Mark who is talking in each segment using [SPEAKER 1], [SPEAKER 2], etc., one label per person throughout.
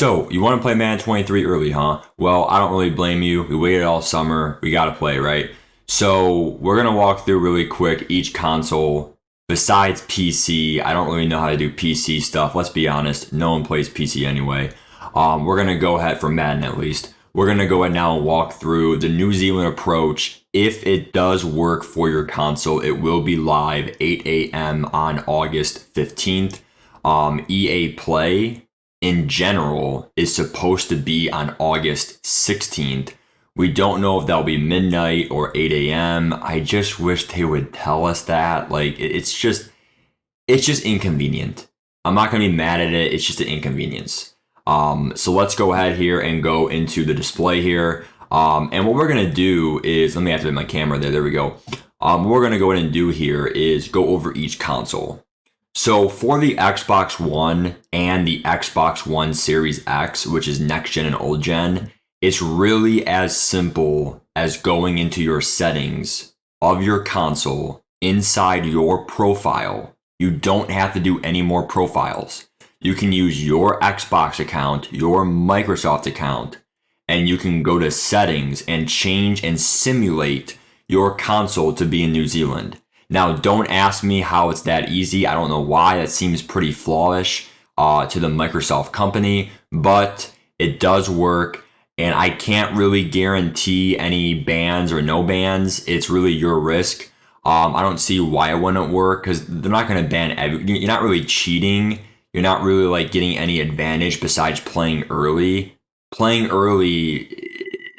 [SPEAKER 1] So, you want to play Madden 23 early, huh? Well, I don't really blame you. We waited all summer. We got to play, right? So, we're going to walk through really quick each console. Besides PC, I don't really know how to do PC stuff. Let's be honest. No one plays PC anyway. We're going to go ahead for Madden at least. We're going to go ahead now and walk through the New Zealand approach. If it does work for your console, it will be live 8 a.m. on August 15th. EA Play in general is supposed to be on August 16th. We don't know if that'll be midnight or 8 a.m. I just wish they would tell us that. Like, it's just inconvenient. I'm not gonna be mad at it. It's just an inconvenience. So let's go ahead here and go into the display here. And what we're gonna do is, let me activate my camera there. There we go. What we're gonna go ahead and do here is go over each console. So for the Xbox One and the Xbox One Series X, which is next gen and old gen, it's really as simple as going into your settings of your console inside your profile. You don't have to do any more profiles. You can use your Xbox account, your Microsoft account, and you can go to settings and change and simulate your console to be in New Zealand. Now, don't ask me how it's that easy. I don't know why. That seems pretty flawish to the Microsoft company, but it does work. And I can't really guarantee any bans or no bans. It's really your risk. I don't see why it wouldn't work because they're not going to ban you're not really cheating. You're not really like getting any advantage besides playing early. Playing early,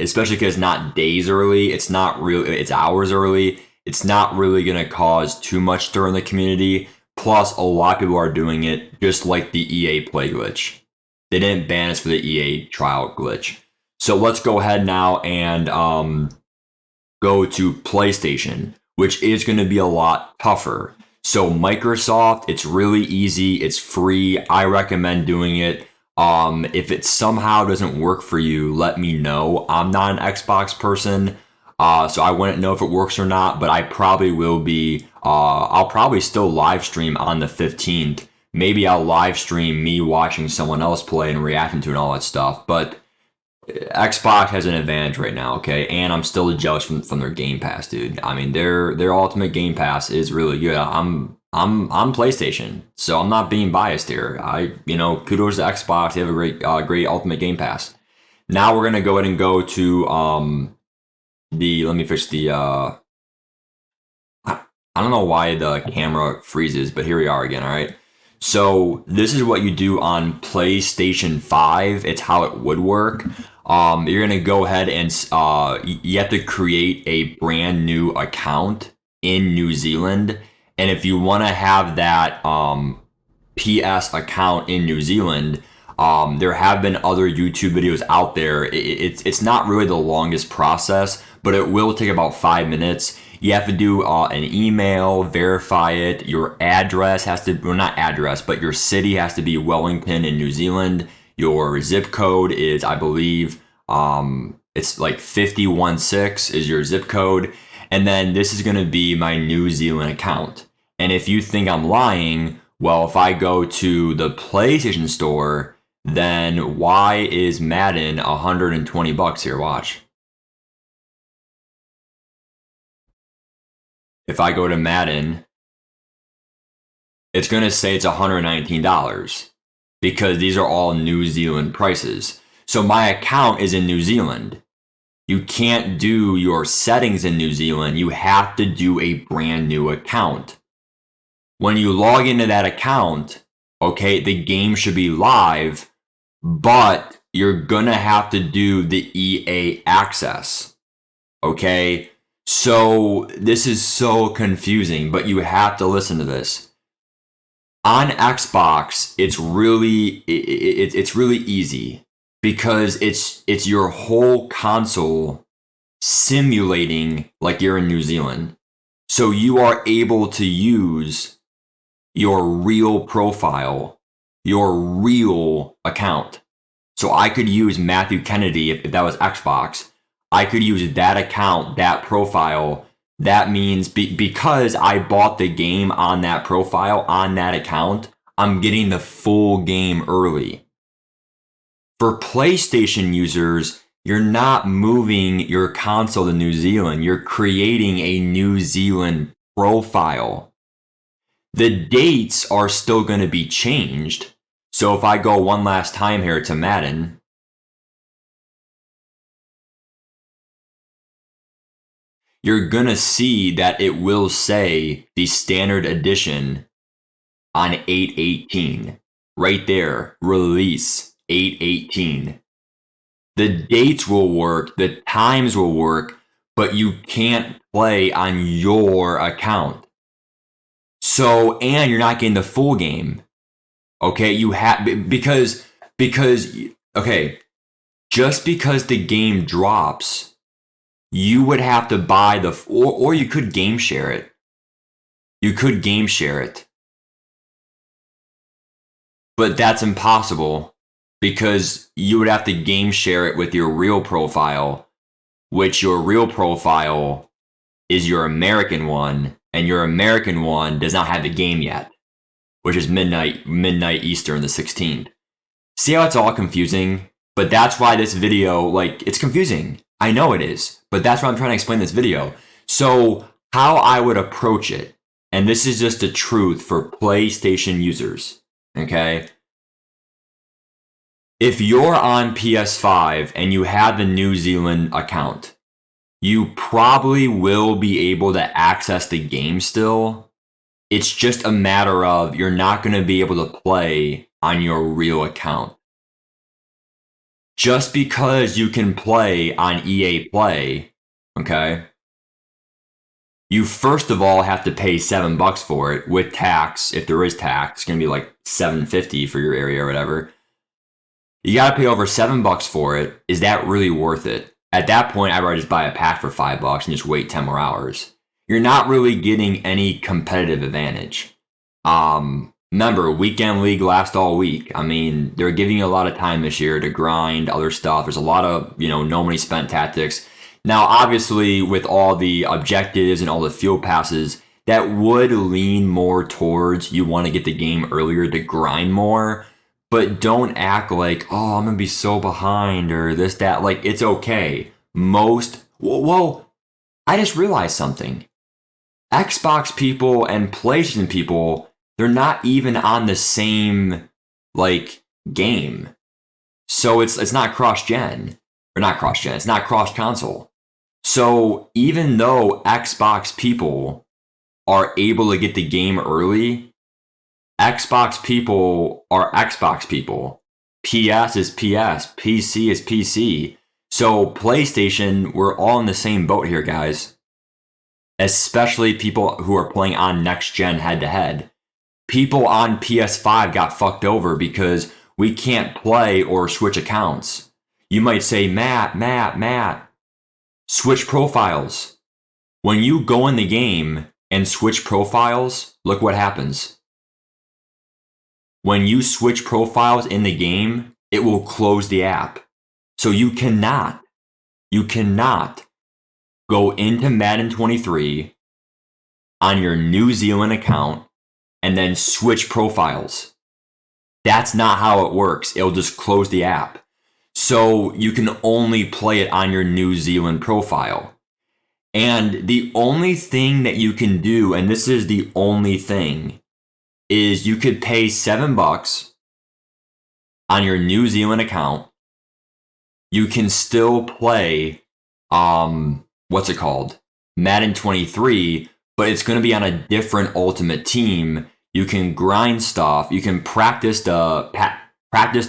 [SPEAKER 1] especially because it's not days early, it's not really, it's hours early. It's not really going to cause too much stir in the community. Plus, a lot of people are doing it just like the EA Play glitch. They didn't ban us for the EA trial glitch. So let's go ahead now and go to PlayStation, which is going to be a lot tougher. So Microsoft, it's really easy. It's free. I recommend doing it. If it somehow doesn't work for you, let me know. I'm not an Xbox person. So I wouldn't know if it works or not, but I probably will be. I'll probably still live stream on the 15th. Maybe I'll live stream me watching someone else play and reacting to it and all that stuff. But Xbox has an advantage right now, okay? And I'm still jealous from their Game Pass, dude. I mean, their Ultimate Game Pass is really good. I'm PlayStation, so I'm not being biased here. Kudos to Xbox. They have a great Ultimate Game Pass. Now we're gonna go ahead and go to let me fix the I don't know why the camera freezes, but here we are again. All right, so this is what you do on PlayStation 5. It's how it would work. You're gonna go ahead and you have to create a brand new account in New Zealand, and if you want to have that PS account in New Zealand, there have been other YouTube videos out there. It's not really the longest process, but it will take about 5 minutes. You have to do an email, verify it. Your address has to, well, not address, but your city has to be Wellington in New Zealand. Your zip code is, I believe, it's like 516 is your zip code. And then this is going to be my New Zealand account. And if you think I'm lying, well, if I go to the PlayStation Store, then why is Madden $120 here? Watch. If I go to Madden, it's going to say it's $119 because these are all New Zealand prices. So my account is in New Zealand. You can't do your settings in New Zealand. You have to do a brand new account. When you log into that account, okay, the game should be live, but you're gonna have to do the EA access, okay? So this is so confusing, but you have to listen to this. On Xbox, it's really easy because it's your whole console simulating like you're in New Zealand. So you are able to use your real profile, your real account. So I could use Matthew Kennedy if that was Xbox. I could use that account, that profile. That means because I bought the game on that profile, on that account, I'm getting the full game early. For PlayStation users, you're not moving your console to New Zealand. You're creating a New Zealand profile. The dates are still going to be changed. So if I go one last time here to Madden, you're going to see that it will say the standard edition on 8/18. Right there, release 8/18. The dates will work, the times will work, but you can't play on your account. So, and you're not getting the full game. Okay, you have because okay, just because the game drops, you would have to buy or you could game share it. You could game share it. But that's impossible because you would have to game share it with your real profile, which your real profile is your American one, and your American one does not have the game yet, which is midnight Eastern, the 16th. See how it's all confusing? But that's why this video, like, it's confusing. I know it is, but that's why I'm trying to explain this video. So how I would approach it, and this is just the truth for PlayStation users, okay? If you're on PS5 and you have the New Zealand account, you probably will be able to access the game still. It's just a matter of you're not going to be able to play on your real account. Just because you can play on EA Play, okay, you first of all have to pay $7 for it with tax. If there is tax, it's going to be like $7.50 for your area or whatever. You got to pay over $7 for it. Is that really worth it? At that point, I'd rather just buy a pack for $5 and just wait 10 more hours. You're not really getting any competitive advantage. Remember, Weekend League lasts all week. I mean, they're giving you a lot of time this year to grind other stuff. There's a lot of, no money spent tactics. Now, obviously, with all the objectives and all the field passes, that would lean more towards you want to get the game earlier to grind more. But don't act like, oh, I'm going to be so behind or this, that. Like, it's okay. Whoa, I just realized something. Xbox people and PlayStation people, they're not even on the same, like, game. So it's not cross-gen. Or not cross-gen. It's not cross-console. So even though Xbox people are able to get the game early, Xbox people are Xbox people. PS is PS. PC is PC. So PlayStation, we're all in the same boat here, guys. Especially people who are playing on next gen head to head. People on PS5 got fucked over because we can't play or switch accounts. You might say, Matt, switch profiles. When you go in the game and switch profiles, look what happens. When you switch profiles in the game, it will close the app. So you cannot go into Madden 23 on your New Zealand account and then switch profiles. That's not how it works. It'll just close the app. So you can only play it on your New Zealand profile. And the only thing that you can do, and this is the only thing, is you could pay $7 on your New Zealand account. You can still play, what's it called? Madden 23, but it's going to be on a different Ultimate Team. You can grind stuff. You can practice the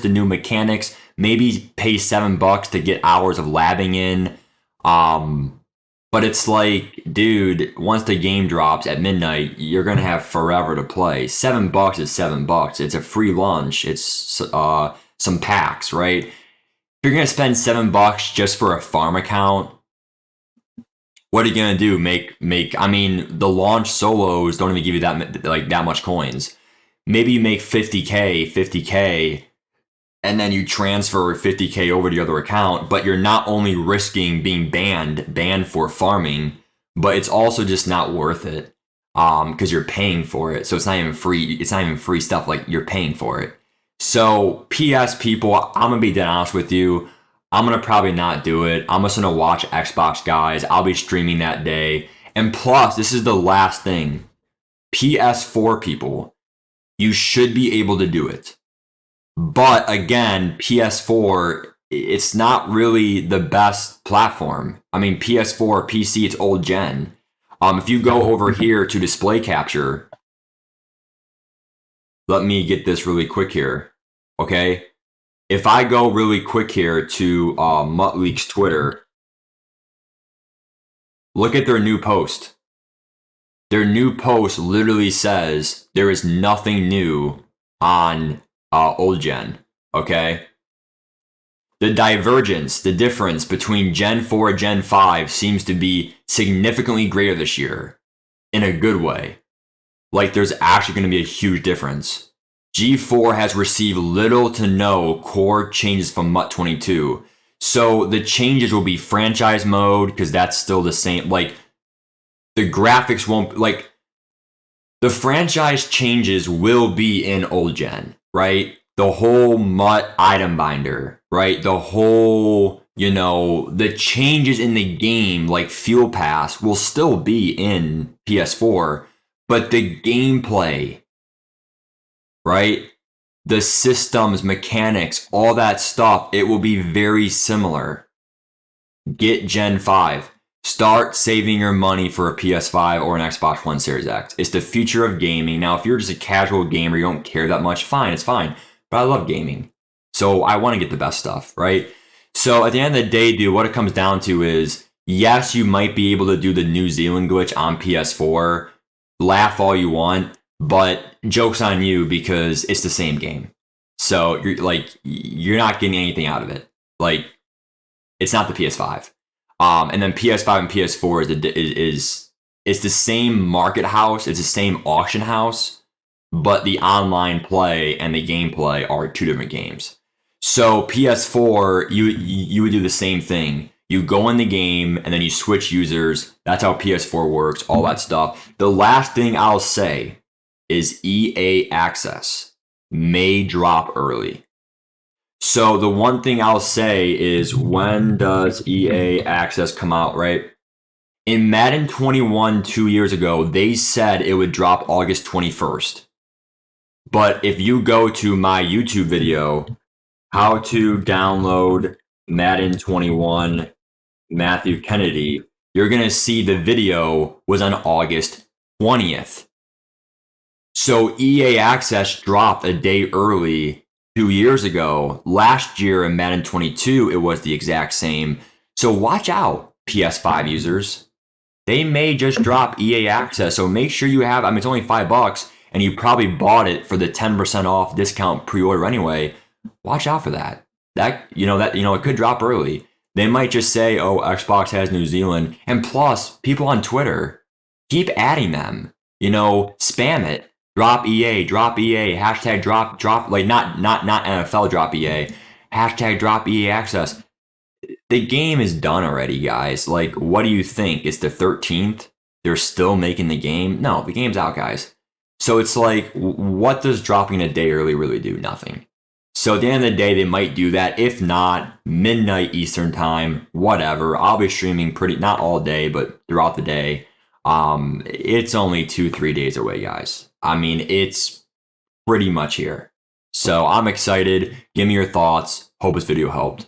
[SPEAKER 1] new mechanics. Maybe pay $7 to get hours of labbing in. But it's like, dude, once the game drops at midnight, you're going to have forever to play. $7 is $7. It's a free lunch. It's some packs, right? If you're going to spend $7 just for a farm account, what are you going to do? I mean, the launch solos don't even give you that much coins. Maybe you make 50K, and then you transfer 50K over to the other account, but you're not only risking being banned for farming, but it's also just not worth it because you're paying for it. So it's not even free. It's not even free stuff. Like, you're paying for it. So PS people, I'm gonna be dead honest with you. I'm gonna probably not do it. I'm just gonna watch Xbox guys. I'll be streaming that day. And plus, this is the last thing. PS4 people, you should be able to do it. But again, PS4, it's not really the best platform. I mean, PS4, PC, it's old gen. If you go over here to display capture, let me get this really quick here. Okay. If I go really quick here to MuttLeak's Twitter, look at their new post. Their new post literally says there is nothing new on old gen. Okay. The divergence, the difference between Gen 4 and Gen 5 seems to be significantly greater this year in a good way. Like there's actually going to be a huge difference. G4 has received little to no core changes from MUT 22. So the changes will be franchise mode because that's still the same. Like the graphics won't, like the franchise changes will be in old gen, right? The whole MUT item binder, right? The whole, the changes in the game, like Fuel Pass, will still be in PS4, but the gameplay, right? The systems, mechanics, all that stuff, it will be very similar. Get Gen 5. Start saving your money for a PS5 or an Xbox One Series X. It's the future of gaming. Now, if you're just a casual gamer, you don't care that much, fine, it's fine. But I love gaming. So I want to get the best stuff, right? So at the end of the day, dude, what it comes down to is, yes, you might be able to do the New Zealand glitch on PS4. Laugh all you want, but joke's on you because it's the same game. So you're not getting anything out of it. Like, it's not the PS5. And then PS5 and PS4 is it's the same market house, it's the same auction house, but the online play and the gameplay are two different games. So PS4, you would do the same thing. You go in the game and then you switch users. That's how PS4 works, all that stuff. The last thing I'll say is EA Access may drop early. So the one thing I'll say is, when does EA Access come out, right? In Madden 21 2 years ago, they said it would drop August 21st. But if you go to my YouTube video, how to download Madden 21 Matthew Kennedy, you're going to see the video was on August 20th. So EA Access dropped a day early 2 years ago. Last year in Madden 22, it was the exact same. So watch out, PS5 users. They may just drop EA Access. So make sure you have, it's only $5 and you probably bought it for the 10% off discount pre-order anyway. Watch out for that. It could drop early. They might just say, oh, Xbox has New Zealand. And plus, people on Twitter, keep adding them. Spam it. Drop EA, hashtag drop, like not NFL drop EA, hashtag drop EA Access. The game is done already, guys. Like, what do you think? It's the 13th? They're still making the game? No, the game's out, guys. So it's like, what does dropping a day early really do? Nothing. So at the end of the day, they might do that. If not, midnight Eastern time, whatever. I'll be streaming not all day, but throughout the day. It's only 2-3 days away, guys. It's pretty much here. So I'm excited. Give me your thoughts. Hope this video helped.